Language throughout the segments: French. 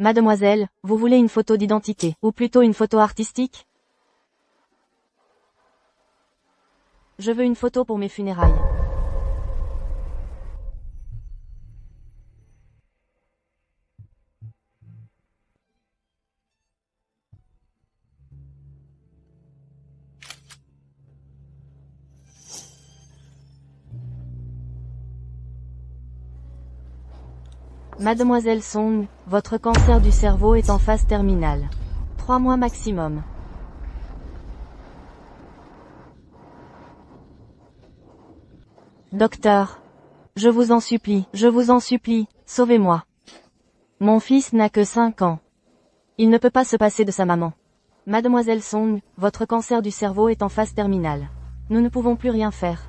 Mademoiselle, vous voulez une photo d'identité, ou plutôt une photo artistique? Je veux une photo pour mes funérailles. Mademoiselle Song, votre cancer du cerveau est en phase terminale. 3 mois maximum. Docteur. Je vous en supplie, sauvez-moi. Mon fils n'a que 5 ans. Il ne peut pas se passer de sa maman. Mademoiselle Song, votre cancer du cerveau est en phase terminale. Nous ne pouvons plus rien faire.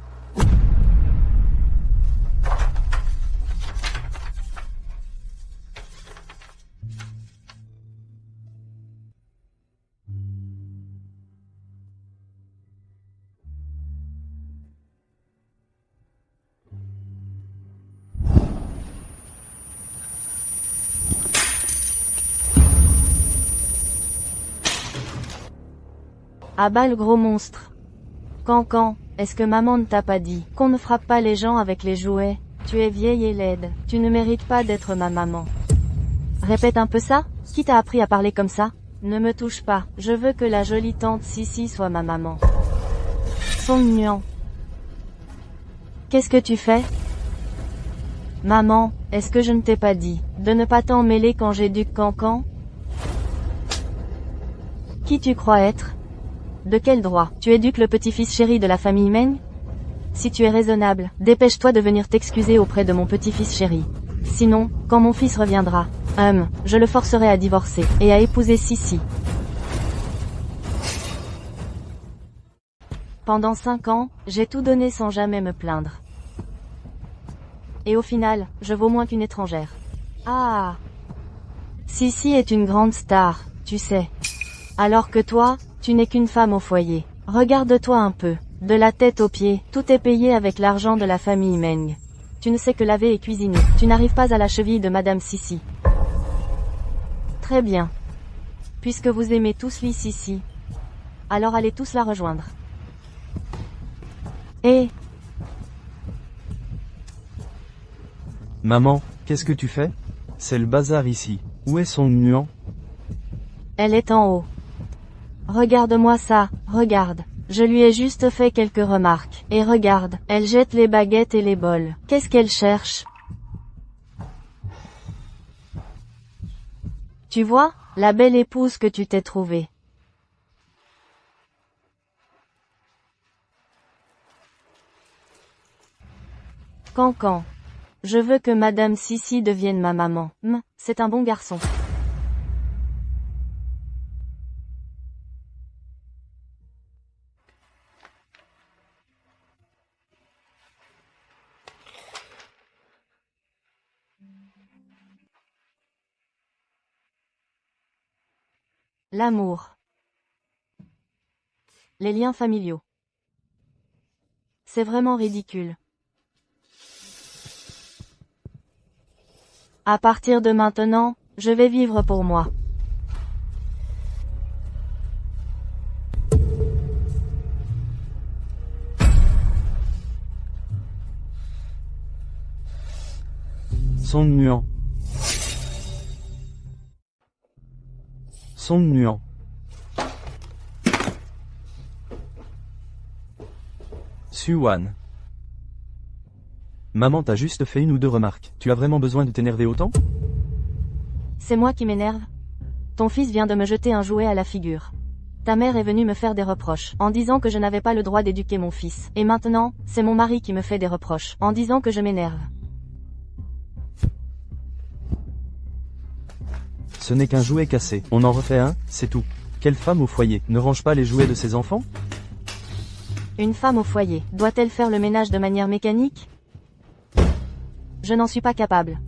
Ah bah le gros monstre. Cancan, est-ce que maman ne t'a pas dit qu'on ne frappe pas les gens avec les jouets? Tu es vieille et laide, tu ne mérites pas d'être ma maman. Répète un peu ça? Qui t'a appris à parler comme ça? Ne me touche pas, je veux que la jolie tante Sissi soit ma maman. Song Nuan. Qu'est-ce que tu fais? Maman, est-ce que je ne t'ai pas dit de ne pas t'en mêler quand j'éduque Cancan? Qui tu crois être? De quel droit tu éduques le petit-fils chéri de la famille Meng? Si tu es raisonnable, dépêche-toi de venir t'excuser auprès de mon petit-fils chéri. Sinon, quand mon fils reviendra, je le forcerai à divorcer, et à épouser Sissi. Pendant 5 ans, j'ai tout donné sans jamais me plaindre. Et au final, je vaux moins qu'une étrangère. Ah! Sissi est une grande star, tu sais. Alors que toi, tu n'es qu'une femme au foyer. Regarde-toi un peu. De la tête aux pieds, tout est payé avec l'argent de la famille Meng. Tu ne sais que laver et cuisiner. Tu n'arrives pas à la cheville de Madame Sissi. Très bien. Puisque vous aimez tous Li Sissi, alors allez tous la rejoindre. Et... Maman, qu'est-ce que tu fais? C'est le bazar ici. Où est Song Nuan? Elle est en haut. Regarde-moi ça, regarde. Je lui ai juste fait quelques remarques. Et regarde, elle jette les baguettes et les bols. Qu'est-ce qu'elle cherche? Tu vois, la belle épouse que tu t'es trouvée. Cancan. Je veux que Madame Sissi devienne ma maman. C'est un bon garçon. L'amour. Les liens familiaux. C'est vraiment ridicule. À partir de maintenant, je vais vivre pour moi. Song Nuan. Song Nuan. Suwan. Maman t'a juste fait une ou deux remarques. Tu as vraiment besoin de t'énerver autant? C'est moi qui m'énerve. Ton fils vient de me jeter un jouet à la figure. Ta mère est venue me faire des reproches, en disant que je n'avais pas le droit d'éduquer mon fils. Et maintenant, c'est mon mari qui me fait des reproches, en disant que je m'énerve. Ce n'est qu'un jouet cassé. On en refait un, c'est tout. Quelle femme au foyer ne range pas les jouets de ses enfants? Une femme au foyer, doit-elle faire le ménage de manière mécanique? Je n'en suis pas capable.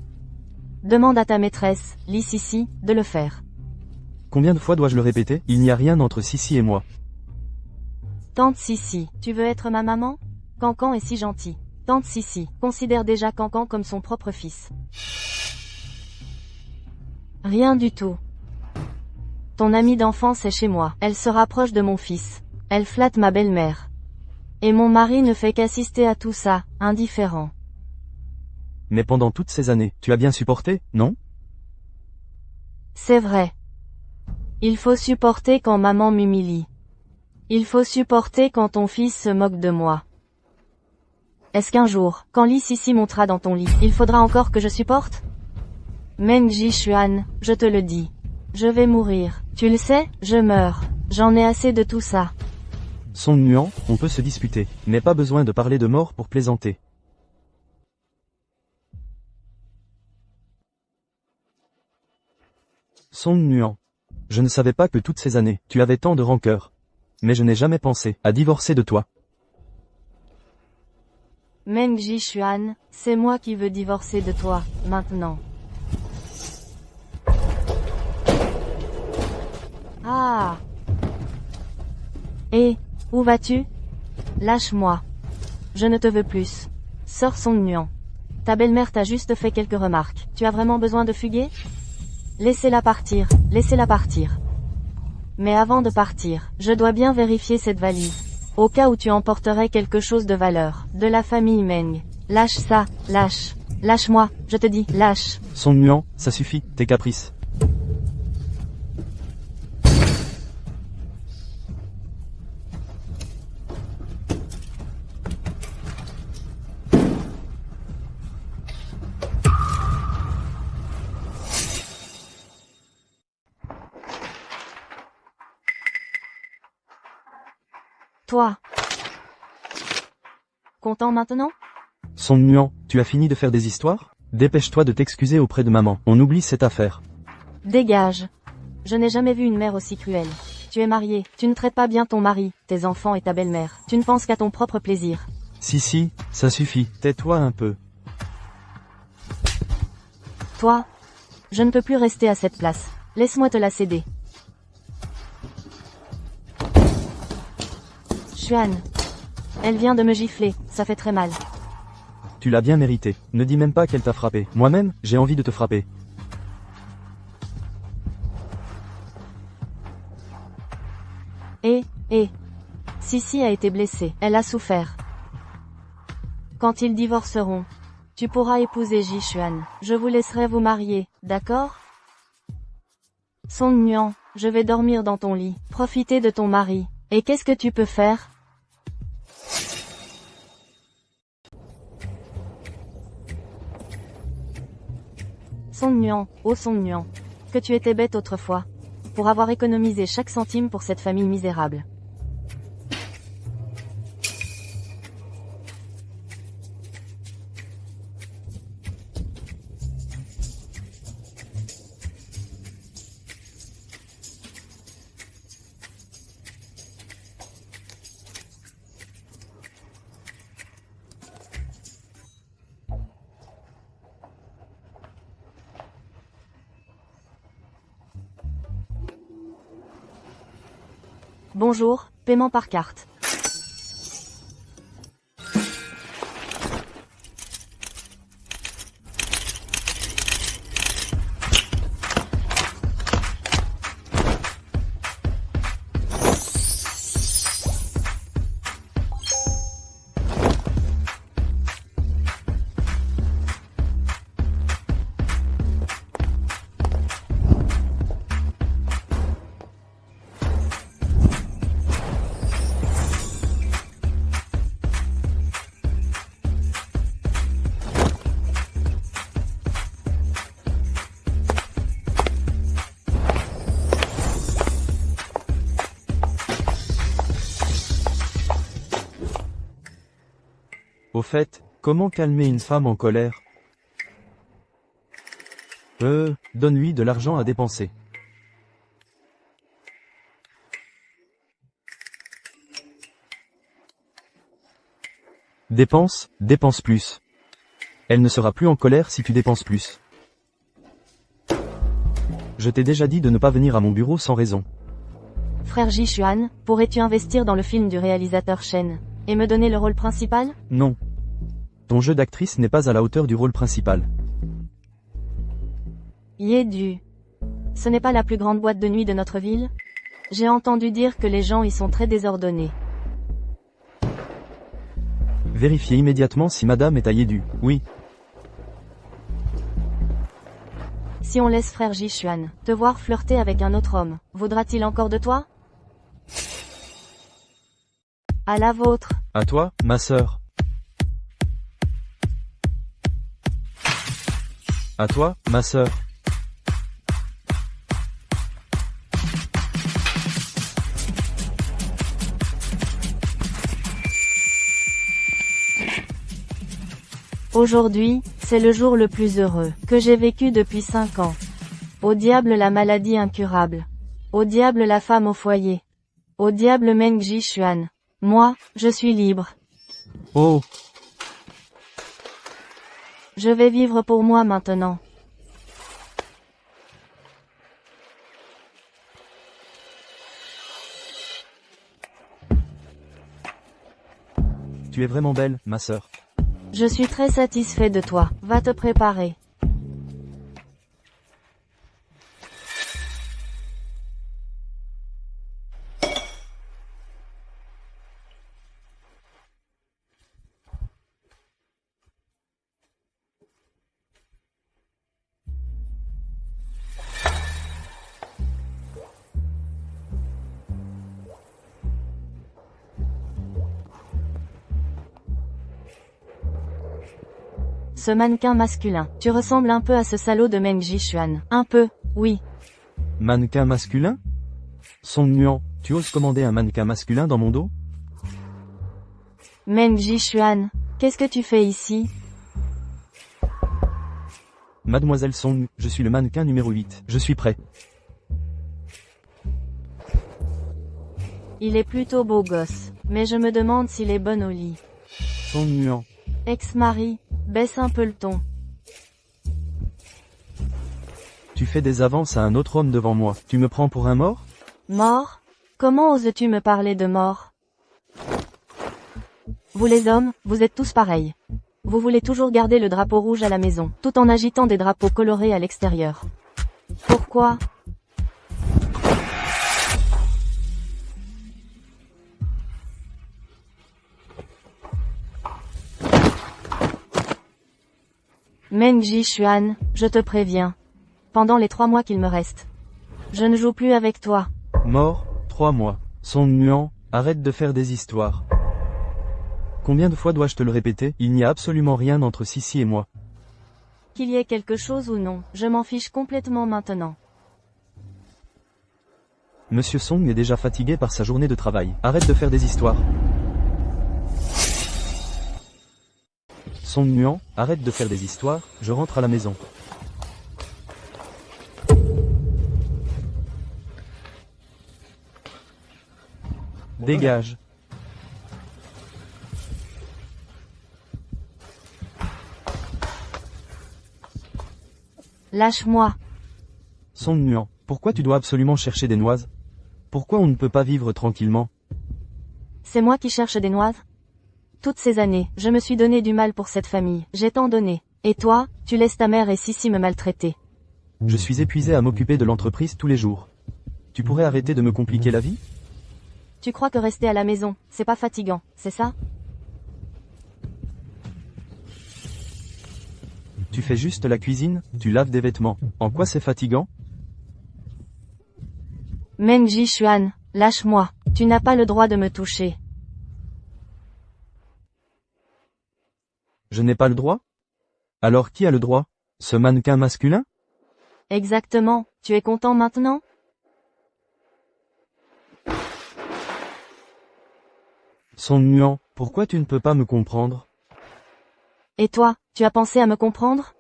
Demande à ta maîtresse, Li Sissi, de le faire. Combien de fois dois-je le répéter? Il n'y a rien entre Sissi et moi. Tante Sissi, tu veux être ma maman? Cancan est si gentil. Tante Sissi considère déjà Cancan comme son propre fils. Rien du tout. Ton amie d'enfance est chez moi. Elle se rapproche de mon fils. Elle flatte ma belle-mère. Et mon mari ne fait qu'assister à tout ça, indifférent. Mais pendant toutes ces années, tu as bien supporté, non? C'est vrai. Il faut supporter quand maman m'humilie. Il faut supporter quand ton fils se moque de moi. Est-ce qu'un jour, quand Sissi montera dans ton lit, il faudra encore que je supporte? Meng Jishuan, je te le dis. Je vais mourir. Tu le sais, je meurs. J'en ai assez de tout ça. Song Nuan, on peut se disputer, mais pas besoin de parler de mort pour plaisanter. Song Nuan. Je ne savais pas que toutes ces années, tu avais tant de rancœur. Mais je n'ai jamais pensé à divorcer de toi. Meng Jishuan, c'est moi qui veux divorcer de toi, maintenant. Ah. Et, où vas-tu? Lâche-moi. Je ne te veux plus. Sors Song Nuan. Ta belle-mère t'a juste fait quelques remarques. Tu as vraiment besoin de fuguer? Laissez-la partir, laissez-la partir. Mais avant de partir, je dois bien vérifier cette valise. Au cas où tu emporterais quelque chose de valeur, de la famille Meng. Lâche ça, lâche. Lâche-moi, je te dis, lâche. Song Nuan, ça suffit, tes caprices. Toi. Content maintenant? Song Nuan, tu as fini de faire des histoires? Dépêche-toi de t'excuser auprès de maman, on oublie cette affaire. Dégage. Je n'ai jamais vu une mère aussi cruelle. Tu es marié, tu ne traites pas bien ton mari, tes enfants et ta belle-mère. Tu ne penses qu'à ton propre plaisir. Si, ça suffit, tais-toi un peu. Toi, je ne peux plus rester à cette place. Laisse-moi te la céder. Xuan. Elle vient de me gifler, ça fait très mal. Tu l'as bien mérité. Ne dis même pas qu'elle t'a frappé. Moi-même, j'ai envie de te frapper. Sissi a été blessée, elle a souffert. Quand ils divorceront, tu pourras épouser Jishuan. Je vous laisserai vous marier, d'accord? Song Nuan, je vais dormir dans ton lit, profiter de ton mari. Et qu'est-ce que tu peux faire? Song Nuan, oh Song Nuan. Que tu étais bête autrefois. Pour avoir économisé chaque centime pour cette famille misérable. Bonjour, paiement par carte. Au fait, comment calmer une femme en colère? Donne-lui de l'argent à dépenser. Dépense plus. Elle ne sera plus en colère si tu dépenses plus. Je t'ai déjà dit de ne pas venir à mon bureau sans raison. Frère Jishuan, pourrais-tu investir dans le film du réalisateur Shen et me donner le rôle principal? Non. Ton jeu d'actrice n'est pas à la hauteur du rôle principal. Yedu. Ce n'est pas la plus grande boîte de nuit de notre ville? J'ai entendu dire que les gens y sont très désordonnés. Vérifiez immédiatement si madame est taillée du. Oui. Si on laisse frère Jishuan te voir flirter avec un autre homme, vaudra-t-il encore de toi? À la vôtre. À toi, ma sœur. À toi, ma sœur. Aujourd'hui, c'est le jour le plus heureux que j'ai vécu depuis 5 ans. Au diable la maladie incurable. Au diable la femme au foyer. Au diable Meng Jishuan. Moi, je suis libre. Oh, Je vais vivre pour moi maintenant. tu es vraiment belle, ma sœur. Je suis très satisfait de toi. Va te préparer. Ce mannequin masculin, tu ressembles un peu à ce salaud de Meng Jishuan. Un peu, oui. Mannequin masculin? Song Nuan, tu oses commander un mannequin masculin dans mon dos? Meng Jishuan, qu'est-ce que tu fais ici? Mademoiselle Song, je suis le mannequin numéro 8. Je suis prêt. Il est plutôt beau gosse, mais je me demande s'il est bon au lit. Song Nuan. Ex-mari, baisse un peu le ton. Tu fais des avances à un autre homme devant moi. Tu me prends pour un mort? Mort? Comment oses-tu me parler de mort? Vous les hommes, vous êtes tous pareils. Vous voulez toujours garder le drapeau rouge à la maison, tout en agitant des drapeaux colorés à l'extérieur. Pourquoi? Meng Jishuan, je te préviens. Pendant les 3 mois qu'il me reste, je ne joue plus avec toi. Mort, 3 mois. Song Nuan, arrête de faire des histoires. Combien de fois dois-je te le répéter? Il n'y a absolument rien entre Sissi et moi. Qu'il y ait quelque chose ou non, je m'en fiche complètement maintenant. Monsieur Song est déjà fatigué par sa journée de travail. Arrête de faire des histoires. Song Nuan, arrête de faire des histoires, je rentre à la maison. Dégage. Lâche-moi. Song Nuan, pourquoi tu dois absolument chercher des noises? Pourquoi on ne peut pas vivre tranquillement? C'est moi qui cherche des noises? Toutes ces années, je me suis donné du mal pour cette famille, j'ai tant donné. Et toi, tu laisses ta mère et Sissi me maltraiter. Je suis épuisé à m'occuper de l'entreprise tous les jours. Tu pourrais arrêter de me compliquer la vie? Tu crois que rester à la maison, c'est pas fatigant, c'est ça? Tu fais juste la cuisine, tu laves des vêtements. En quoi c'est fatigant? Meng Jishuan, lâche-moi. Tu n'as pas le droit de me toucher. Je n'ai pas le droit? Alors qui a le droit? Ce mannequin masculin? Exactement, tu es content maintenant? Song Nuan, pourquoi tu ne peux pas me comprendre? Et toi, tu as pensé à me comprendre?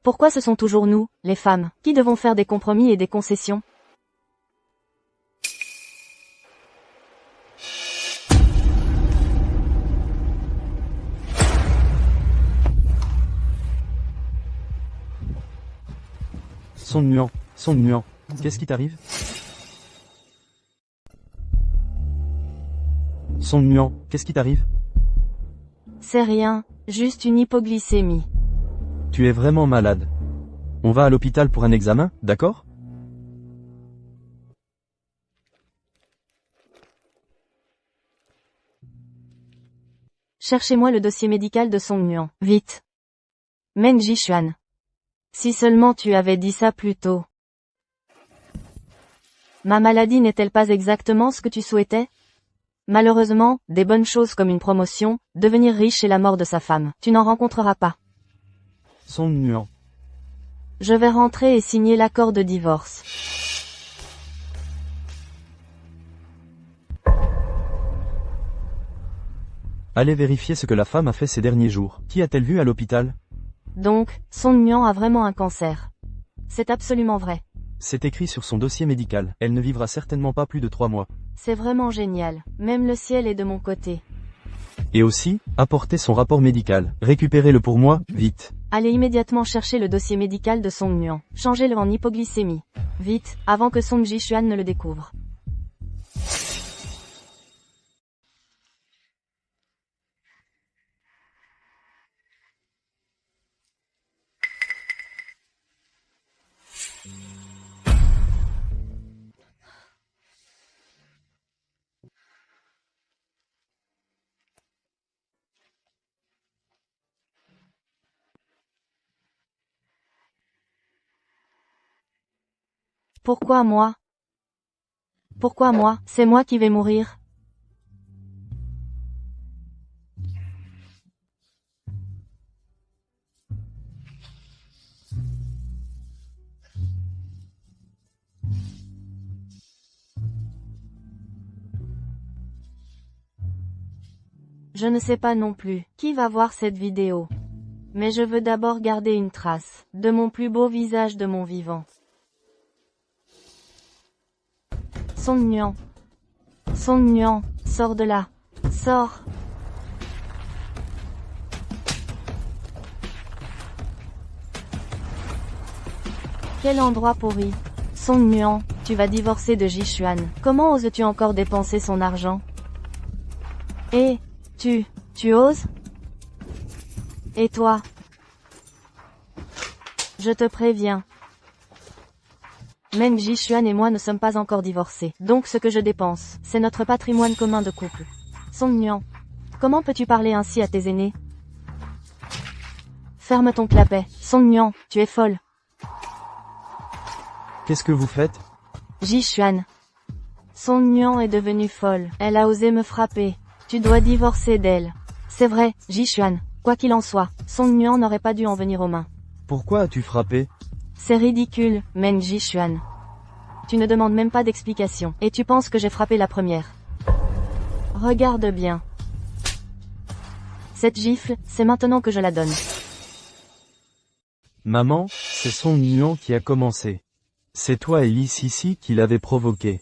Pourquoi ce sont toujours nous, les femmes, qui devons faire des compromis et des concessions? Song Nuan, qu'est-ce qui t'arrive? Song Nuan, qu'est-ce qui t'arrive? C'est rien, juste une hypoglycémie. Tu es vraiment malade. On va à l'hôpital pour un examen, d'accord? cherchez-moi le dossier médical de Song Nuan, vite. Meng Jixuan. Si seulement tu avais dit ça plus tôt. Ma maladie n'est-elle pas exactement ce que tu souhaitais? Malheureusement, des bonnes choses comme une promotion, devenir riche et la mort de sa femme, tu n'en rencontreras pas. Song Nuan. Je vais rentrer et signer l'accord de divorce. Allez vérifier ce que la femme a fait ces derniers jours. Qui a-t-elle vu à l'hôpital? Donc, Song Nuan a vraiment un cancer. C'est absolument vrai. C'est écrit sur son dossier médical. Elle ne vivra certainement pas plus de 3 mois. C'est vraiment génial. Même le ciel est de mon côté. Et aussi, apportez son rapport médical. Récupérez-le pour moi, vite. Allez immédiatement chercher le dossier médical de Song Nuan. Changez-le en hypoglycémie. Vite, avant que Song Jixuan ne le découvre. Pourquoi moi? Pourquoi moi? C'est moi qui vais mourir. Je ne sais pas non plus qui va voir cette vidéo. Mais je veux d'abord garder une trace de mon plus beau visage de mon vivant. Song Nuan. Song Nuan, sors de là. Sors. Quel endroit pourri. Song Nuan, tu vas divorcer de Jixuan. Comment oses-tu encore dépenser son argent? Et, tu oses? Et toi? Je te préviens. Meng Jixuan et moi ne sommes pas encore divorcés. Donc ce que je dépense, c'est notre patrimoine commun de couple. Song Nuan. Comment peux-tu parler ainsi à tes aînés? Ferme ton clapet. Song Nuan, tu es folle. Qu'est-ce que vous faites? Jixuan. Song Nuan est devenue folle. Elle a osé me frapper. Tu dois divorcer d'elle. C'est vrai, Jixuan. Quoi qu'il en soit, Song Nuan n'aurait pas dû en venir aux mains. Pourquoi as-tu frappé? C'est ridicule, Meng Jixuan. Tu ne demandes même pas d'explication, et tu penses que j'ai frappé la première. Regarde bien. Cette gifle, c'est maintenant que je la donne. Maman, c'est Song Nuan qui a commencé. C'est toi et Li Sisi qui l'avez provoqué.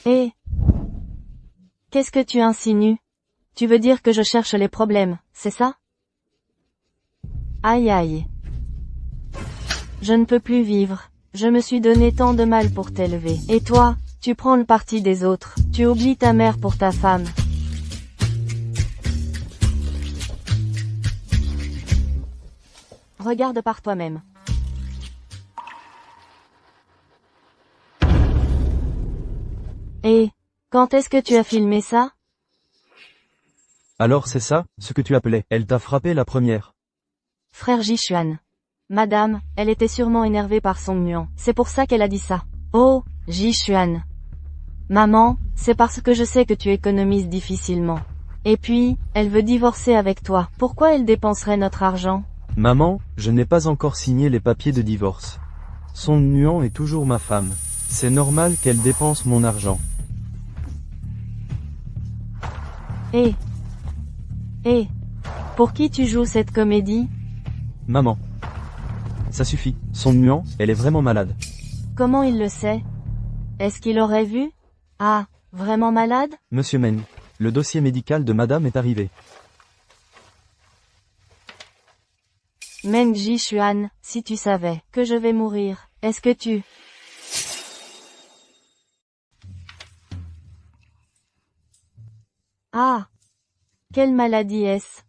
Et qu'est-ce que tu insinues? Tu veux dire que je cherche les problèmes, c'est ça? Aïe aïe. Je ne peux plus vivre. Je me suis donné tant de mal pour t'élever. Et toi, tu prends le parti des autres. Tu oublies ta mère pour ta femme. Regarde par toi-même. Et quand est-ce que tu as filmé ça? Alors c'est ça, ce que tu appelais. Elle t'a frappé la première. Frère Jixuan. Madame, elle était sûrement énervée par Song Nuan. C'est pour ça qu'elle a dit ça. Oh, Jixuan. Maman, c'est parce que je sais que tu économises difficilement. Et puis, elle veut divorcer avec toi. Pourquoi elle dépenserait notre argent? Maman, je n'ai pas encore signé les papiers de divorce. Song Nuan est toujours ma femme. C'est normal qu'elle dépense mon argent. Et, pour qui tu joues cette comédie? Maman. Ça suffit. Song Nuan, elle est vraiment malade. Comment il le sait? Est-ce qu'il aurait vu? Ah, vraiment malade? Monsieur Meng, le dossier médical de madame est arrivé. Meng Jixuan, si tu savais que je vais mourir, est-ce que tu... Ah! Quelle maladie est-ce?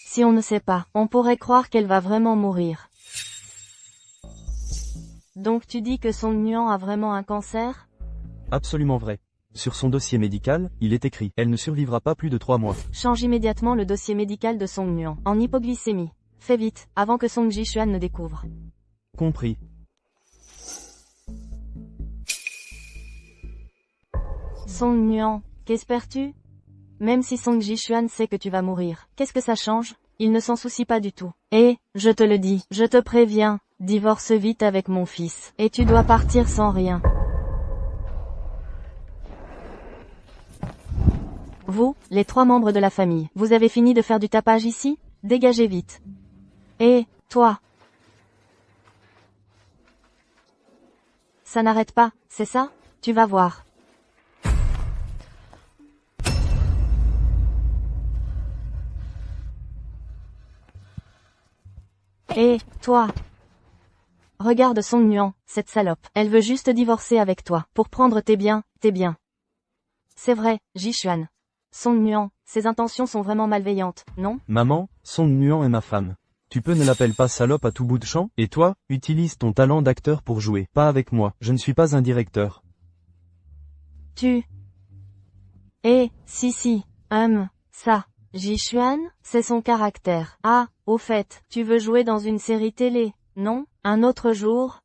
Si on ne sait pas, on pourrait croire qu'elle va vraiment mourir. Donc tu dis que Song Nuan a vraiment un cancer? Absolument vrai. Sur son dossier médical, il est écrit, elle ne survivra pas plus de 3 mois. Change immédiatement le dossier médical de Song Nuan en hypoglycémie. Fais vite, avant que Song Ji-Xuan ne découvre. Compris. Song Nuan, qu'espères-tu? Même si Song Ji-Xuan sait que tu vas mourir, qu'est-ce que ça change? Il ne s'en soucie pas du tout. Et, je te le dis, je te préviens, divorce vite avec mon fils, et tu dois partir sans rien. Vous, les 3 membres de la famille, vous avez fini de faire du tapage ici? Dégagez vite. Et, toi? Ça n'arrête pas, c'est ça? Tu vas voir. Et, toi? Regarde Song Nuan, cette salope. Elle veut juste divorcer avec toi, pour prendre tes biens, tes biens. C'est vrai, Ji-Xuan. Song Nuan, ses intentions sont vraiment malveillantes, non? Maman, Song Nuan est ma femme. Tu peux ne l'appelle pas salope à tout bout de champ, et toi, utilise ton talent d'acteur pour jouer. Pas avec moi, je ne suis pas un directeur. Tu... si, ça. Ji-Xuan, c'est son caractère. Ah, au fait, tu veux jouer dans une série télé, non? Un autre jour.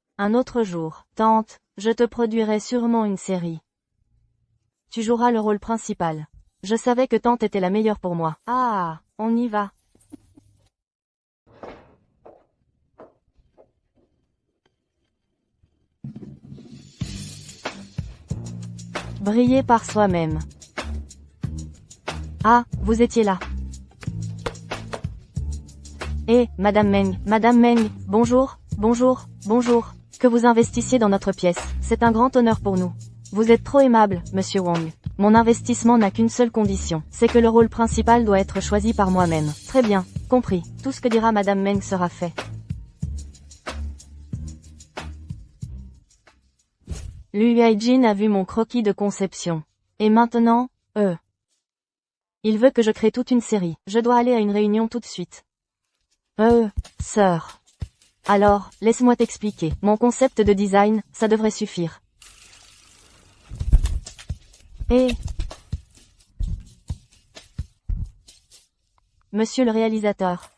Tante, je te produirai sûrement une série. Tu joueras le rôle principal. Je savais que Tante était la meilleure pour moi. Ah, on y va. Briller par soi-même. Ah, vous étiez là. Madame Meng, bonjour. Que vous investissiez dans notre pièce, c'est un grand honneur pour nous. Vous êtes trop aimable, Monsieur Wang. Mon investissement n'a qu'une seule condition, c'est que le rôle principal doit être choisi par moi-même. Très bien, compris. Tout ce que dira Madame Meng sera fait. Liu Yaijin a vu mon croquis de conception. Et maintenant, il veut que je crée toute une série. Je dois aller à une réunion tout de suite. Sœur. Alors, laisse-moi t'expliquer. Mon concept de design, ça devrait suffire. Monsieur le réalisateur.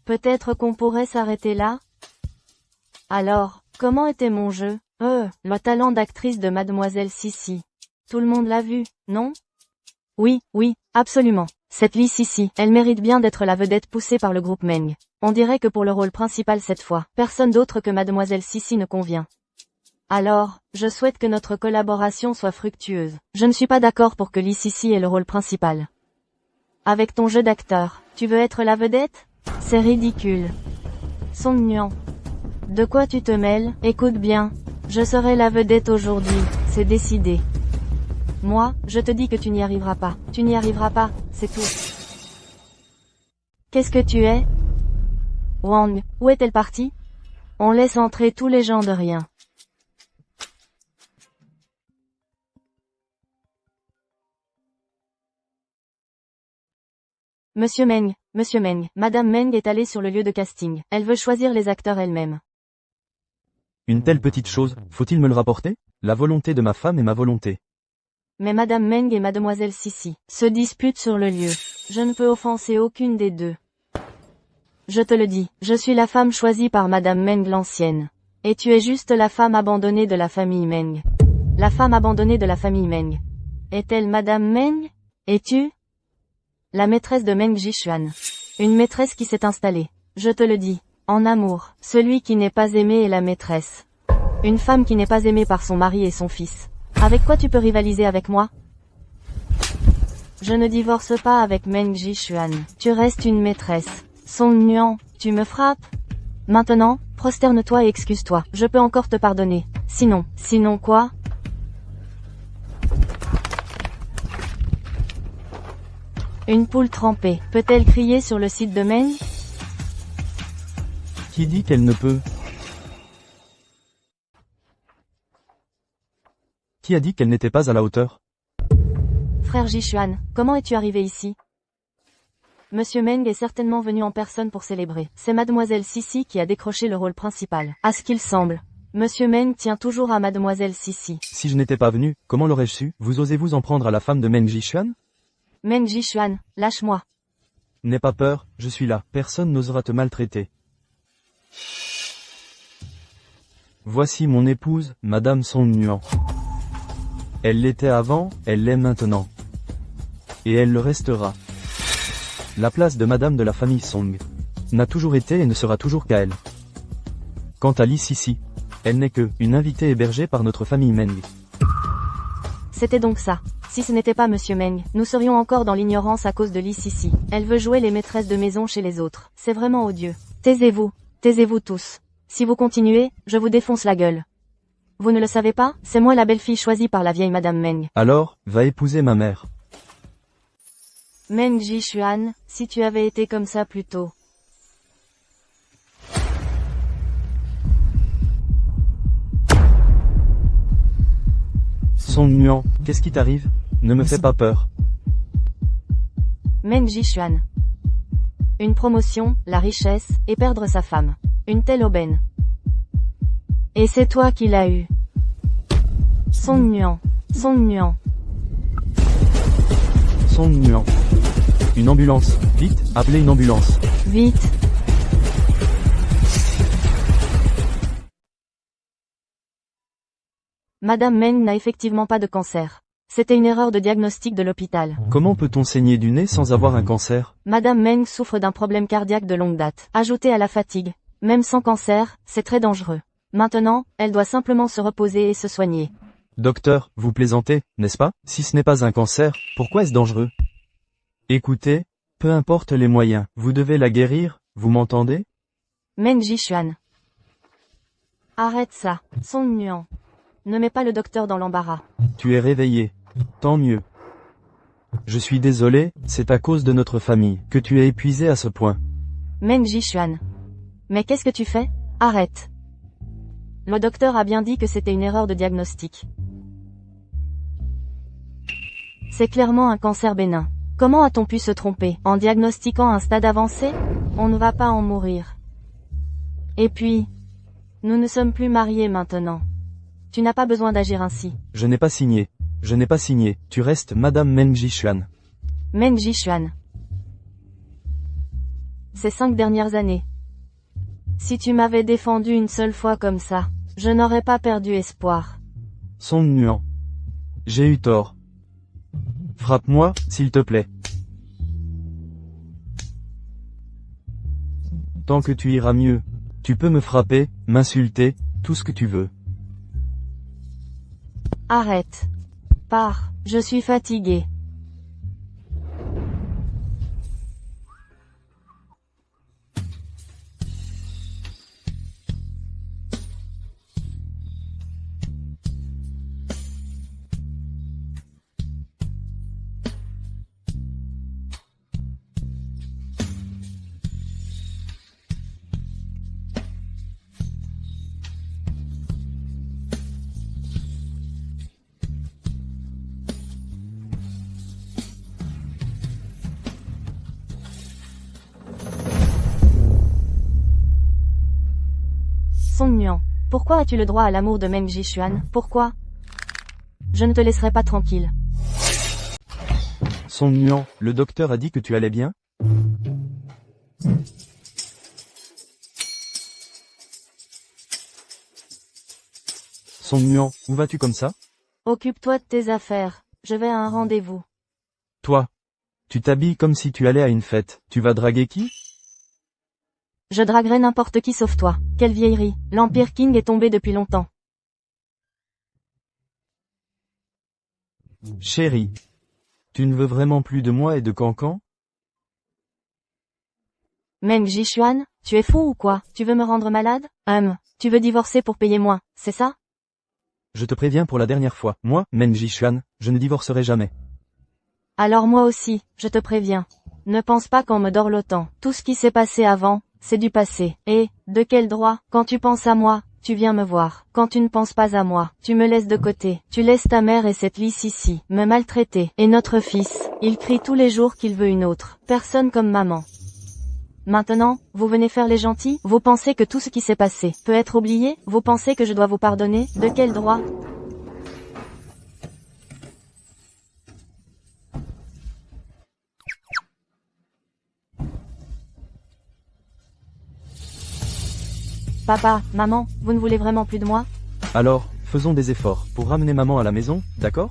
Peut-être qu'on pourrait s'arrêter là? Alors, comment était mon jeu? Le talent d'actrice de Mademoiselle Sissi. Tout le monde l'a vu, non? Oui, absolument. Cette Li Sissi, elle mérite bien d'être la vedette poussée par le groupe Meng. On dirait que pour le rôle principal cette fois, personne d'autre que Mademoiselle Sissi ne convient. Alors, je souhaite que notre collaboration soit fructueuse. Je ne suis pas d'accord pour que Li Sissi ait le rôle principal. Avec ton jeu d'acteur, tu veux être la vedette? C'est ridicule. Song Nuan. De quoi tu te mêles? Écoute bien. Je serai la vedette aujourd'hui, c'est décidé. Moi, je te dis que tu n'y arriveras pas. Tu n'y arriveras pas, c'est tout. Qu'est-ce que tu es? Wang, où est-elle partie? On laisse entrer tous les gens de rien. Monsieur Meng, Madame Meng est allée sur le lieu de casting. Elle veut choisir les acteurs elle-même. Une telle petite chose, faut-il me le rapporter? La volonté de ma femme est ma volonté. Mais Madame Meng et Mademoiselle Sissi se disputent sur le lieu. Je ne peux offenser aucune des deux. Je te le dis, je suis la femme choisie par Madame Meng l'ancienne. Et tu es juste la femme abandonnée de la famille Meng. La femme abandonnée de la famille Meng. Est-elle Madame Meng? Es-tu la maîtresse de Meng Ji-Xuan? Une maîtresse qui s'est installée. Je te le dis. En amour, celui qui n'est pas aimé est la maîtresse. Une femme qui n'est pas aimée par son mari et son fils. Avec quoi tu peux rivaliser avec moi? Je ne divorce pas avec Meng Ji-Xuan. Tu restes une maîtresse. Song Nuan, tu me frappes? Maintenant, prosterne-toi et excuse-toi. Je peux encore te pardonner. Sinon quoi? Une poule trempée. Peut-elle crier sur le site de Meng? Qui dit qu'elle ne peut? Qui a dit qu'elle n'était pas à la hauteur? Frère Ji-Xuan, comment es-tu arrivé ici? Monsieur Meng est certainement venu en personne pour célébrer. C'est Mademoiselle Sissi qui a décroché le rôle principal. À ce qu'il semble. Monsieur Meng tient toujours à mademoiselle Sissi. Si je n'étais pas venu, comment l'aurais-je su? Vous osez vous en prendre à la femme de Meng Jishuan? Meng Jishuan, lâche-moi. N'aie pas peur, je suis là, personne n'osera te maltraiter. Voici mon épouse, Madame Song Nuan. Elle l'était avant, elle l'est maintenant. Et elle le restera. La place de Madame de la famille Song n'a toujours été et ne sera toujours qu'à elle. Quant à Li Sissi, elle n'est que une invitée hébergée par notre famille Meng. C'était donc ça. Si ce n'était pas Monsieur Meng, nous serions encore dans l'ignorance à cause de Li Sissi. Elle veut jouer les maîtresses de maison chez les autres. C'est vraiment odieux. Taisez-vous tous. Si vous continuez, je vous défonce la gueule. Vous ne le savez pas, c'est moi la belle-fille choisie par la vieille Madame Meng. Alors, va épouser ma mère. Meng Jishuan, si tu avais été comme ça plus tôt. Song Nuan, qu'est-ce qui t'arrive? Ne me fais pas peur. Meng Jishuan. Une promotion, la richesse, et perdre sa femme. Une telle aubaine. Et c'est toi qui l'as eu. Song Nuan. Song Nuan. Une ambulance. Vite, appelez une ambulance. Vite. Madame Meng n'a effectivement pas de cancer. C'était une erreur de diagnostic de l'hôpital. Comment peut-on saigner du nez sans avoir un cancer? Madame Meng souffre d'un problème cardiaque de longue date. Ajouté à la fatigue. Même sans cancer, c'est très dangereux. Maintenant, elle doit simplement se reposer et se soigner. Docteur, vous plaisantez, n'est-ce pas? Si ce n'est pas un cancer, pourquoi est-ce dangereux? Écoutez, peu importe les moyens, vous devez la guérir, vous m'entendez? Meng Jishuan. Arrête ça, Song Nuan. Ne mets pas le docteur dans l'embarras. Tu es réveillé. Tant mieux. Je suis désolé, c'est à cause de notre famille que tu es épuisé à ce point. Meng Jishuan. Mais qu'est-ce que tu fais? Arrête. Le docteur a bien dit que c'était une erreur de diagnostic. C'est clairement un cancer bénin. Comment a-t-on pu se tromper? En diagnostiquant un stade avancé? On ne va pas en mourir. Et puis, nous ne sommes plus mariés maintenant. Tu n'as pas besoin d'agir ainsi. Je n'ai pas signé. Tu restes Madame Meng Jishuan. Meng Jishuan. Ces 5 dernières années. Si tu m'avais défendu une seule fois comme ça, je n'aurais pas perdu espoir. Song Nuan. J'ai eu tort. Frappe-moi, s'il te plaît. Tant que tu iras mieux. Tu peux me frapper, m'insulter, tout ce que tu veux. Arrête. Pars, je suis fatigué. Song Nuan. Pourquoi as-tu le droit à l'amour de Meng Jishuan? Pourquoi? Je ne te laisserai pas tranquille. Song Nuan, le docteur a dit que tu allais bien? Song Nuan, où vas-tu comme ça? Occupe-toi de tes affaires. Je vais à un rendez-vous. Toi. Tu t'habilles comme si tu allais à une fête. Tu vas draguer qui? Je draguerai n'importe qui sauf toi. Quelle vieillerie. L'Empire Qing est tombé depuis longtemps. Chérie. Tu ne veux vraiment plus de moi et de Cancan? Meng Jishuan, tu es fou ou quoi? Tu veux me rendre malade? Tu veux divorcer pour payer moins, c'est ça? Je te préviens pour la dernière fois. Moi, Meng Jishuan, je ne divorcerai jamais. Alors moi aussi, je te préviens. Ne pense pas qu'on me dorlotant. Tout ce qui s'est passé avant, c'est du passé. Et, de quel droit, quand tu penses à moi, tu viens me voir. Quand tu ne penses pas à moi, tu me laisses de côté. Tu laisses ta mère et cette Li Sissi me maltraiter. Et notre fils, il crie tous les jours qu'il veut une autre. Personne comme maman. Maintenant, vous venez faire les gentils? Vous pensez que tout ce qui s'est passé peut être oublié? Vous pensez que je dois vous pardonner? De quel droit? Papa, maman, vous ne voulez vraiment plus de moi? Alors, faisons des efforts pour ramener maman à la maison, d'accord?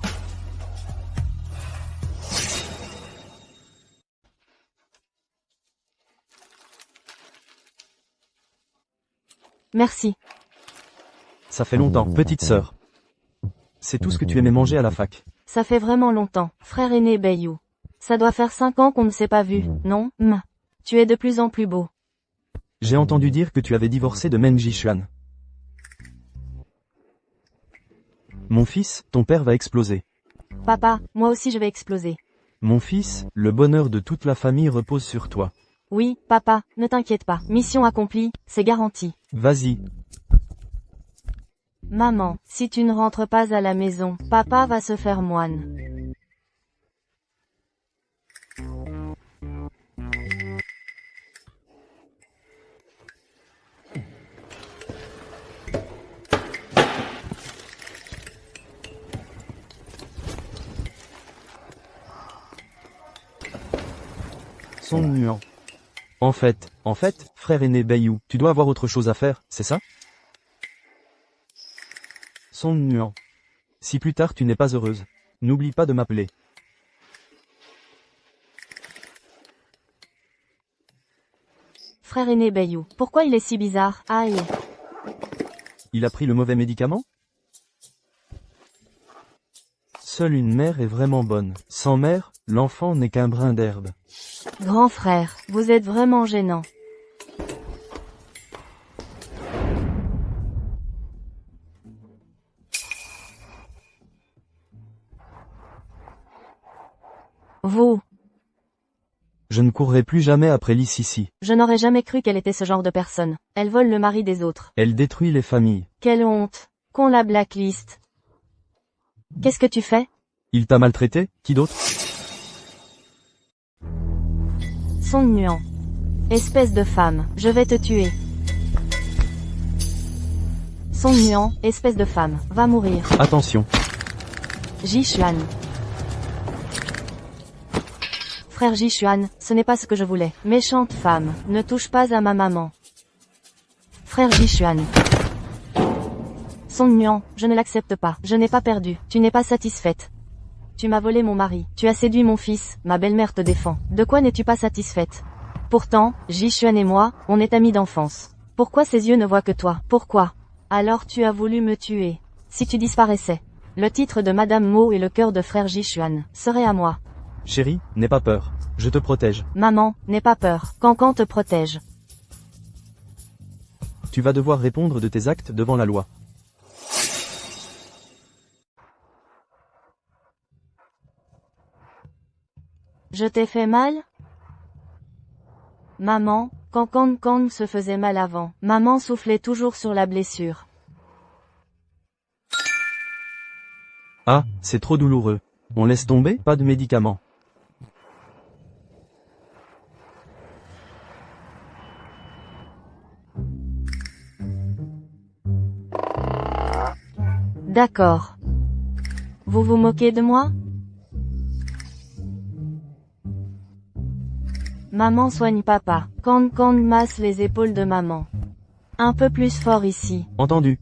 Merci. Ça fait longtemps, petite sœur. C'est tout ce que tu aimais manger à la fac. Ça fait vraiment longtemps, frère aîné Bayou. Ça doit faire 5 ans qu'on ne s'est pas vu, non? Tu es de plus en plus beau. J'ai entendu dire que tu avais divorcé de Meng Jishuan. Mon fils, ton père va exploser. Papa, moi aussi je vais exploser. Mon fils, le bonheur de toute la famille repose sur toi. Oui, papa, ne t'inquiète pas. Mission accomplie, c'est garanti. Vas-y. Maman, si tu ne rentres pas à la maison, papa va se faire moine. Son nuant. En fait, frère aîné Bayou, tu dois avoir autre chose à faire, c'est ça? Son nuant. Si plus tard tu n'es pas heureuse, n'oublie pas de m'appeler. Frère aîné Bayou, pourquoi il est si bizarre? Aïe. Il a pris le mauvais médicament? Seule une mère est vraiment bonne. Sans mère, l'enfant n'est qu'un brin d'herbe. Grand frère, vous êtes vraiment gênant. Vous. Je ne courrai plus jamais après Sissi. Je n'aurais jamais cru qu'elle était ce genre de personne. Elle vole le mari des autres. Elle détruit les familles. Quelle honte. Qu'on la blacklist. Qu'est-ce que tu fais? Il t'a maltraité? Qui d'autre? Son nuant. Espèce de femme, je vais te tuer. Son nuant, espèce de femme, va mourir. Attention. Jishuan. Frère Jishuan, ce n'est pas ce que je voulais. Méchante femme, ne touche pas à ma maman. Frère Jishuan. Son nuant, je ne l'accepte pas. Je n'ai pas perdu. Tu n'es pas satisfaite. Tu m'as volé mon mari. Tu as séduit mon fils. Ma belle-mère te défend. De quoi n'es-tu pas satisfaite? Pourtant, Jishuan et moi, on est amis d'enfance. Pourquoi ses yeux ne voient que toi? Pourquoi? Alors tu as voulu me tuer. Si tu disparaissais. Le titre de Madame Mo et le cœur de frère Jishuan serait à moi. Chérie, n'aie pas peur. Je te protège. Maman, n'aie pas peur. Cancan te protège. Tu vas devoir répondre de tes actes devant la loi. Je t'ai fait mal? Maman, Cancan se faisait mal avant. Maman soufflait toujours sur la blessure. Ah, c'est trop douloureux. On laisse tomber? Pas de médicaments. D'accord. Vous vous moquez de moi? Maman soigne papa. Cancan masse les épaules de maman. Un peu plus fort ici. Entendu.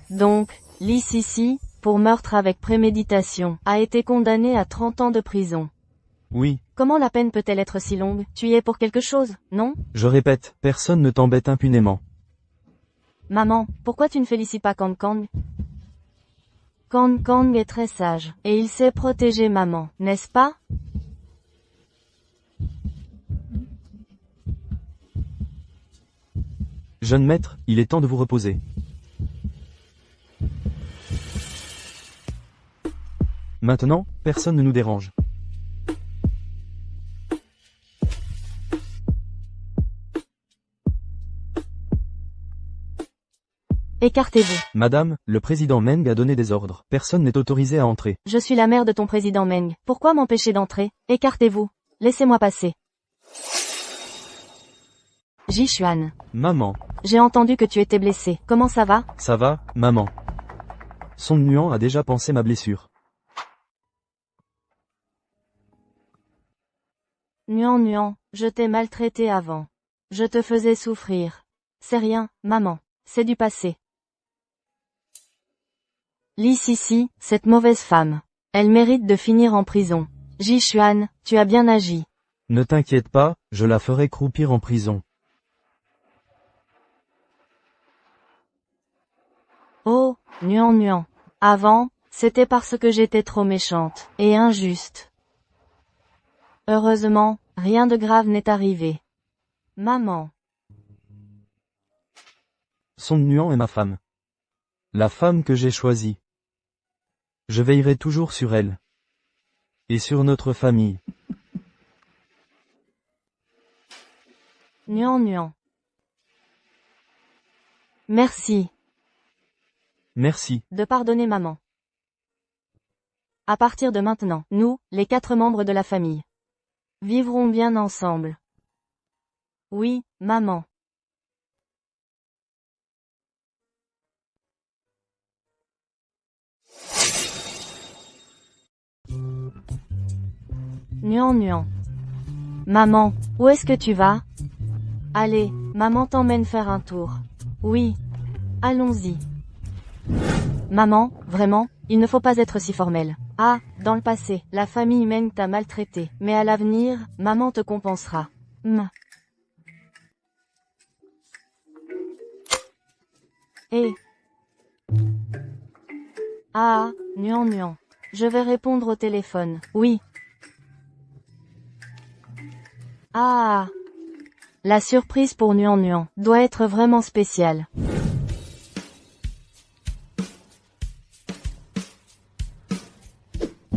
Donc, Sissi, pour meurtre avec préméditation, a été condamné à 30 ans de prison. Oui. Comment la peine peut-elle être si longue? Tu y es pour quelque chose, non? Je répète, personne ne t'embête impunément. Maman, pourquoi tu ne félicies pas Cancan? Cancan est très sage, et il sait protéger maman, n'est-ce pas? Jeune maître, il est temps de vous reposer. Maintenant, personne ne nous dérange. Écartez-vous. Madame, le président Meng a donné des ordres. Personne n'est autorisé à entrer. Je suis la mère de ton président Meng. Pourquoi m'empêcher d'entrer? Écartez-vous. Laissez-moi passer. Jixuan. Maman. J'ai entendu que tu étais blessé. Comment ça va? Ça va, maman? Son Nuan a déjà pensé ma blessure. Nuan, je t'ai maltraité avant. Je te faisais souffrir. C'est rien, maman. C'est du passé. Li Sisi, cette mauvaise femme. Elle mérite de finir en prison. Jixuan, tu as bien agi. Ne t'inquiète pas, je la ferai croupir en prison. Oh, Nuan. Avant, c'était parce que j'étais trop méchante, et injuste. Heureusement, rien de grave n'est arrivé. Maman. Son Nuan est ma femme. La femme que j'ai choisie. Je veillerai toujours sur elle. Et sur notre famille. Nuan. Merci. Merci. De pardonner maman. À partir de maintenant, nous, les 4 membres de la famille, vivrons bien ensemble. Oui, maman. Nuan. Maman, où est-ce que tu vas? Allez, maman t'emmène faire un tour. Oui. Allons-y. Maman, vraiment, il ne faut pas être si formel. Ah, dans le passé, la famille Meng t'a maltraité, mais à l'avenir, maman te compensera. Eh. Ah, Nuan. Je vais répondre au téléphone. Oui. Ah. La surprise pour Nuan doit être vraiment spéciale.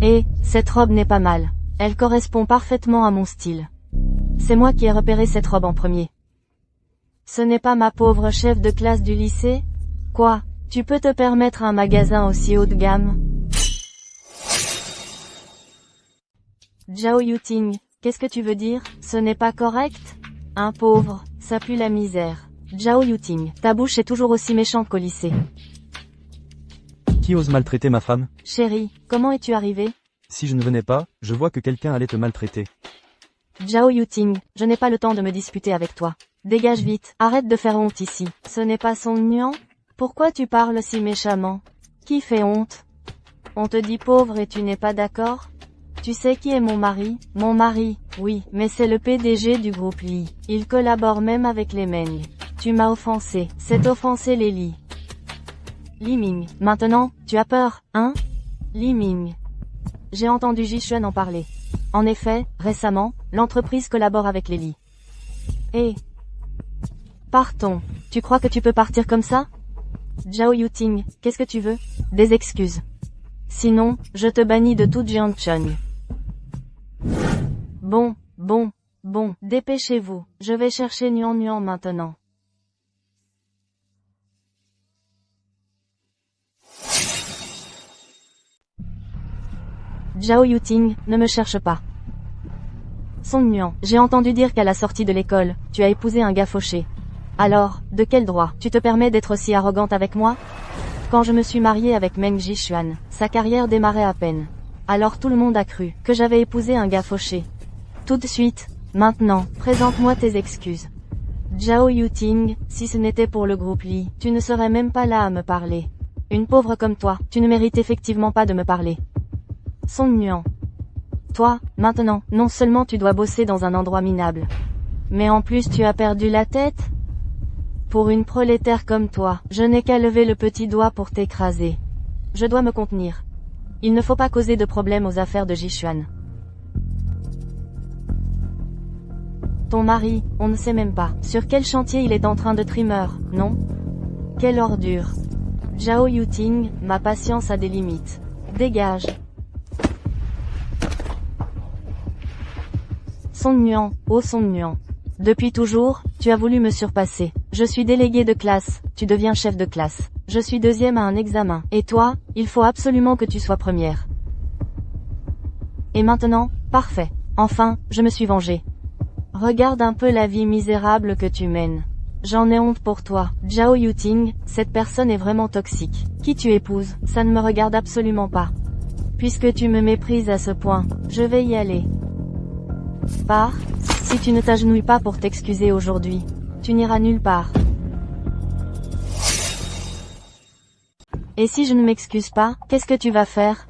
Et, cette robe n'est pas mal. Elle correspond parfaitement à mon style. C'est moi qui ai repéré cette robe en premier. Ce n'est pas ma pauvre chef de classe du lycée? Quoi? Tu peux te permettre un magasin aussi haut de gamme? Zhao Yuting, qu'est-ce que tu veux dire? Ce n'est pas correct? Un pauvre, ça pue la misère. Zhao Yuting, ta bouche est toujours aussi méchante qu'au lycée. Qui ose maltraiter ma femme? Chérie, comment es-tu arrivé? Si je ne venais pas, je vois que quelqu'un allait te maltraiter. Zhao Yuting, je n'ai pas le temps de me disputer avec toi. Dégage vite, arrête de faire honte ici. Ce n'est pas Son Nuan? Pourquoi tu parles si méchamment? Qui fait honte? On te dit pauvre et tu n'es pas d'accord? Tu sais qui est mon mari? Mon mari, oui, mais c'est le PDG du groupe Li. Il collabore même avec les Meng. Tu m'as offensé, c'est offenser les Li. Li Ming, maintenant, tu as peur, hein? Li Ming. J'ai entendu Jixuan en parler. En effet, récemment, l'entreprise collabore avec les Li. Et... partons. Tu crois que tu peux partir comme ça? Zhao Yuting, qu'est-ce que tu veux? Des excuses. Sinon, je te bannis de toute Jiangcheng. Bon, dépêchez-vous. Je vais chercher Nuan maintenant. Zhao Yuting, ne me cherche pas. Son Nuan, j'ai entendu dire qu'à la sortie de l'école, tu as épousé un gars fauché. Alors, de quel droit tu te permets d'être aussi arrogante avec moi? Quand je me suis mariée avec Meng Jixuan, sa carrière démarrait à peine. Alors tout le monde a cru que j'avais épousé un gars fauché. Tout de suite, maintenant, présente-moi tes excuses. Zhao Yuting, si ce n'était pour le groupe Li, tu ne serais même pas là à me parler. Une pauvre comme toi, tu ne mérites effectivement pas de me parler. Son Nuan. Toi, maintenant, non seulement tu dois bosser dans un endroit minable, mais en plus tu as perdu la tête? Pour une prolétaire comme toi, je n'ai qu'à lever le petit doigt pour t'écraser. Je dois me contenir. Il ne faut pas causer de problème aux affaires de Jixuan. Ton mari, on ne sait même pas sur quel chantier il est en train de trimmer, non? Quelle ordure. Zhao Yuting, ma patience a des limites. Dégage. Son Nuan, oh Son Nuan. Depuis toujours, tu as voulu me surpasser. Je suis délégué de classe, tu deviens chef de classe. Je suis deuxième à un examen. Et toi, il faut absolument que tu sois première. Et maintenant, parfait. Enfin, je me suis vengé. Regarde un peu la vie misérable que tu mènes. J'en ai honte pour toi. Zhao Yuting, cette personne est vraiment toxique. Qui tu épouses, ça ne me regarde absolument pas. Puisque tu me méprises à ce point, je vais y aller. Pars, si tu ne t'agenouilles pas pour t'excuser aujourd'hui, tu n'iras nulle part. Et si je ne m'excuse pas, qu'est-ce que tu vas faire?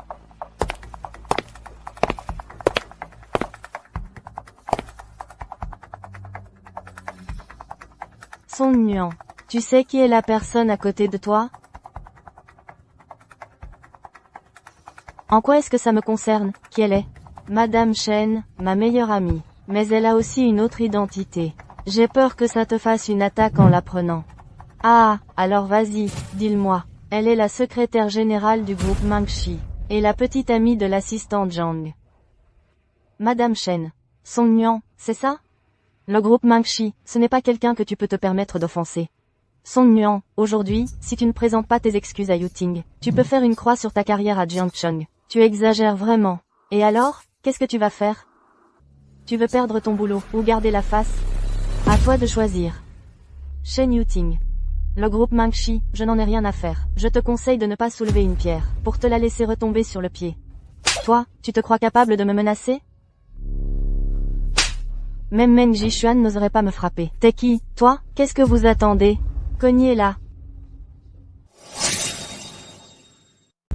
Song Nuan, tu sais qui est la personne à côté de toi? En quoi est-ce que ça me concerne, qui elle est? Madame Chen, ma meilleure amie. Mais elle a aussi une autre identité. J'ai peur que ça te fasse une attaque en l'apprenant. Ah, alors vas-y, dis-le-moi. Elle est la secrétaire générale du groupe Mangxi, et la petite amie de l'assistant Zhang. Madame Chen. Song Nuan, c'est ça? Le groupe Mangxi, ce n'est pas quelqu'un que tu peux te permettre d'offenser. Song Nuan, aujourd'hui, si tu ne présentes pas tes excuses à Yuting, tu peux faire une croix sur ta carrière à Jiangcheng. Tu exagères vraiment. Et alors, qu'est-ce que tu vas faire? Tu veux perdre ton boulot, ou garder la face? À toi de choisir. Shen Yuting. Le groupe Mangxi, je n'en ai rien à faire. Je te conseille de ne pas soulever une pierre, pour te la laisser retomber sur le pied. Toi, tu te crois capable de me menacer? Même Meng Jishuan n'oserait pas me frapper. T'es qui, toi? Qu'est-ce que vous attendez? Cognez là.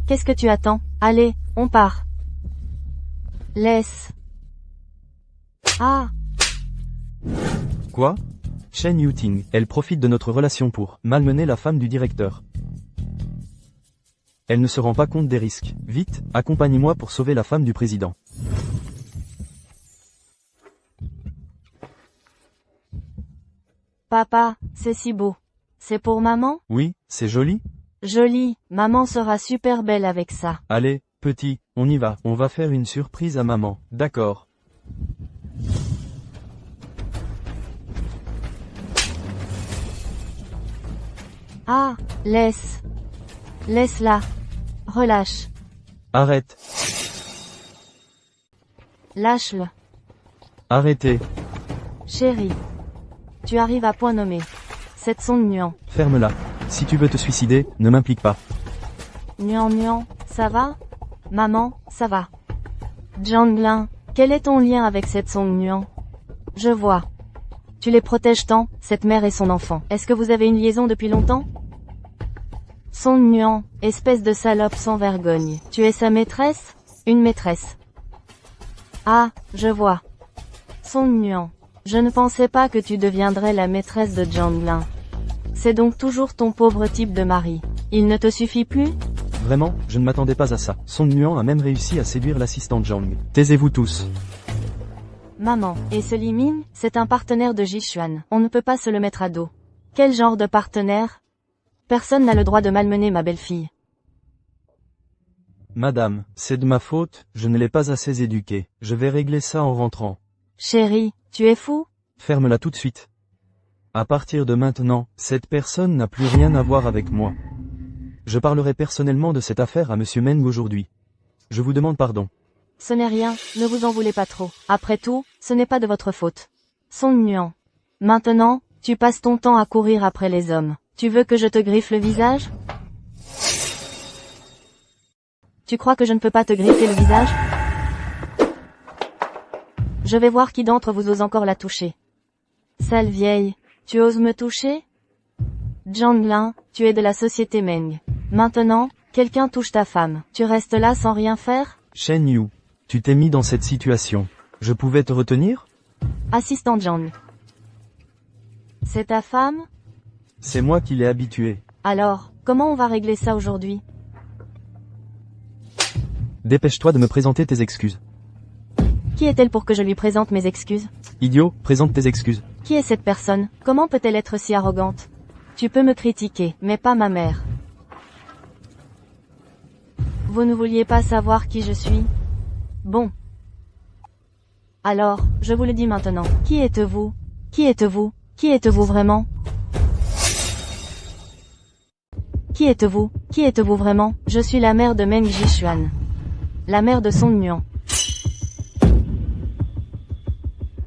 Qu'est-ce que tu attends? Allez, on part. Laisse. Ah. Quoi? Shen Yuting, elle profite de notre relation pour malmener la femme du directeur. Elle ne se rend pas compte des risques. Vite, accompagne-moi pour sauver la femme du président. Papa, c'est si beau. C'est pour maman? Oui, c'est joli? Joli, maman sera super belle avec ça. Allez, petit, on y va. On va faire une surprise à maman. D'accord. Ah, laisse. Laisse-la. Relâche. Arrête. Lâche-le. Arrêtez. Chérie. Tu arrives à point nommé. Cette Song Nuan. Ferme-la. Si tu veux te suicider, ne m'implique pas. Nuan Nuan, ça va? Maman, ça va. Jianglin, quel est ton lien avec cette Song Nuan? Je vois. Tu les protèges tant, cette mère et son enfant. Est-ce que vous avez une liaison depuis longtemps? Song Nuan, espèce de salope sans vergogne. Tu es sa maîtresse? Une maîtresse. Ah, je vois. Song Nuan, je ne pensais pas que tu deviendrais la maîtresse de Jianglin. C'est donc toujours ton pauvre type de mari. Il ne te suffit plus? Vraiment, je ne m'attendais pas à ça. Song Nuan a même réussi à séduire l'assistant Zhang. Taisez-vous tous. Maman, et ce Li Ming, c'est un partenaire de Jishuan. On ne peut pas se le mettre à dos. Quel genre de partenaire? Personne n'a le droit de malmener ma belle-fille. Madame, c'est de ma faute, je ne l'ai pas assez éduquée. Je vais régler ça en rentrant. Chérie, tu es fou? Ferme-la tout de suite. À partir de maintenant, cette personne n'a plus rien à voir avec moi. Je parlerai personnellement de cette affaire à Monsieur Meng aujourd'hui. Je vous demande pardon. Ce n'est rien, ne vous en voulez pas trop. Après tout, ce n'est pas de votre faute. Song Nuan. Maintenant, tu passes ton temps à courir après les hommes. Tu veux que je te griffe le visage? Tu crois que je ne peux pas te griffer le visage? Je vais voir qui d'entre vous ose encore la toucher. Sale vieille, tu oses me toucher? Jianglin, tu es de la société Meng. Maintenant, quelqu'un touche ta femme. Tu restes là sans rien faire? Shen Yu, tu t'es mis dans cette situation. Je pouvais te retenir? Assistant Zhang. C'est ta femme? C'est moi qui l'ai habituée. Alors, comment on va régler ça aujourd'hui? Dépêche-toi de me présenter tes excuses. Qui est-elle pour que je lui présente mes excuses? Idiot, présente tes excuses. Qui est cette personne? Comment peut-elle être si arrogante? Tu peux me critiquer, mais pas ma mère. Vous ne vouliez pas savoir qui je suis? Bon. Alors, je vous le dis maintenant. Qui êtes-vous? Qui êtes-vous? Qui êtes-vous vraiment? Qui êtes-vous? Qui êtes-vous vraiment? Je suis la mère de Meng Jishuan. La mère de Song Nuan.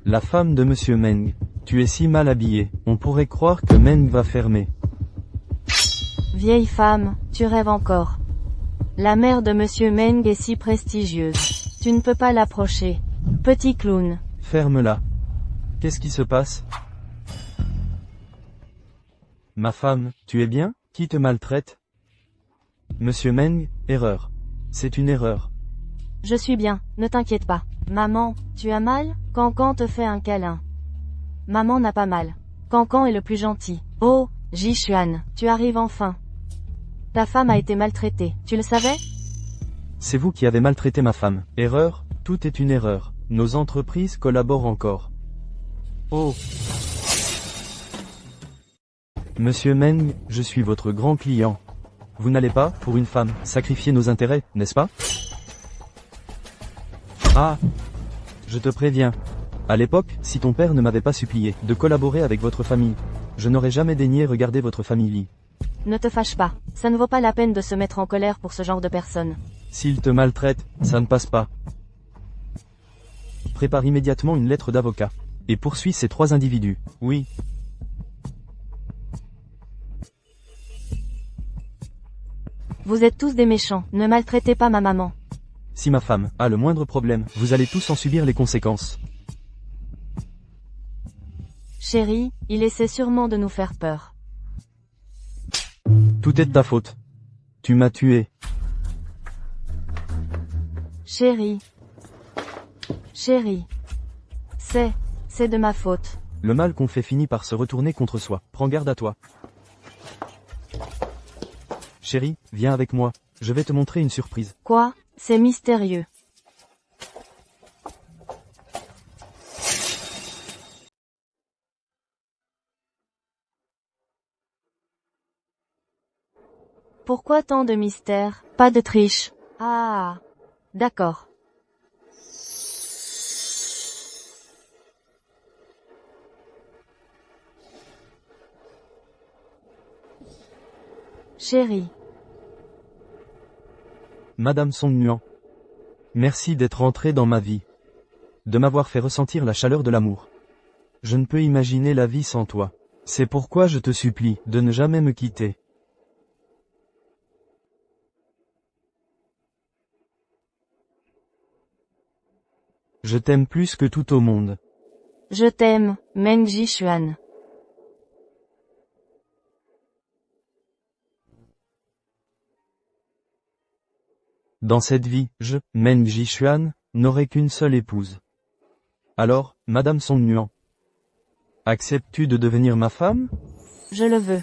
La femme de Monsieur Meng. Tu es si mal habillée, on pourrait croire que Meng va fermer. Vieille femme, tu rêves encore. La mère de Monsieur Meng est si prestigieuse. Tu ne peux pas l'approcher. Petit clown. Ferme-la. Qu'est-ce qui se passe? Ma femme, tu es bien? Qui te maltraite? Monsieur Meng, erreur. C'est une erreur. Je suis bien, ne t'inquiète pas. Maman, tu as mal? Cancan te fait un câlin. Maman n'a pas mal. Cancan est le plus gentil. Oh, Jishuan, tu arrives enfin. Ta femme a été maltraitée, tu le savais? C'est vous qui avez maltraité ma femme. Erreur? Tout est une erreur. Nos entreprises collaborent encore. Oh! Monsieur Meng, je suis votre grand client. Vous n'allez pas, pour une femme, sacrifier nos intérêts, n'est-ce pas? Ah! Je te préviens. À l'époque, si ton père ne m'avait pas supplié de collaborer avec votre famille, je n'aurais jamais daigné regarder votre famille. Ne te fâche pas, ça ne vaut pas la peine de se mettre en colère pour ce genre de personnes. S'il te maltraite, ça ne passe pas. Prépare immédiatement une lettre d'avocat. Et poursuis ces 3 individus. Oui. Vous êtes tous des méchants, ne maltraitez pas ma maman. Si ma femme a le moindre problème, vous allez tous en subir les conséquences. Chérie, il essaie sûrement de nous faire peur. Tout est de ta faute. Tu m'as tué. Chérie. Chérie. C'est de ma faute. Le mal qu'on fait finit par se retourner contre soi. Prends garde à toi. Chérie, viens avec moi. Je vais te montrer une surprise. Quoi? C'est mystérieux. Pourquoi tant de mystère? Pas de triche. Ah. D'accord. Chérie. Madame Song Nuan. Merci d'être entrée dans ma vie. De m'avoir fait ressentir la chaleur de l'amour. Je ne peux imaginer la vie sans toi. C'est pourquoi je te supplie de ne jamais me quitter. Je t'aime plus que tout au monde. Je t'aime, Meng Jishuan. Dans cette vie, je, Meng Jishuan, n'aurai qu'une seule épouse. Alors, Madame Song Nuan, acceptes-tu de devenir ma femme? Je le veux.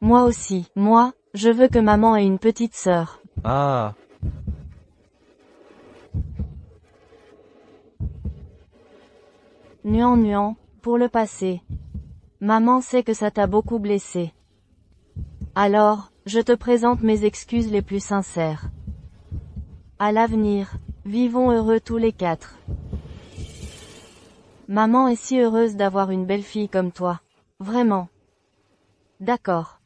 Moi aussi, moi, je veux que maman ait une petite sœur. Ah. Nuan, pour le passé. Maman sait que ça t'a beaucoup blessé. Alors, je te présente mes excuses les plus sincères. À l'avenir, vivons heureux tous les 4. Maman est si heureuse d'avoir une belle fille comme toi. Vraiment. D'accord.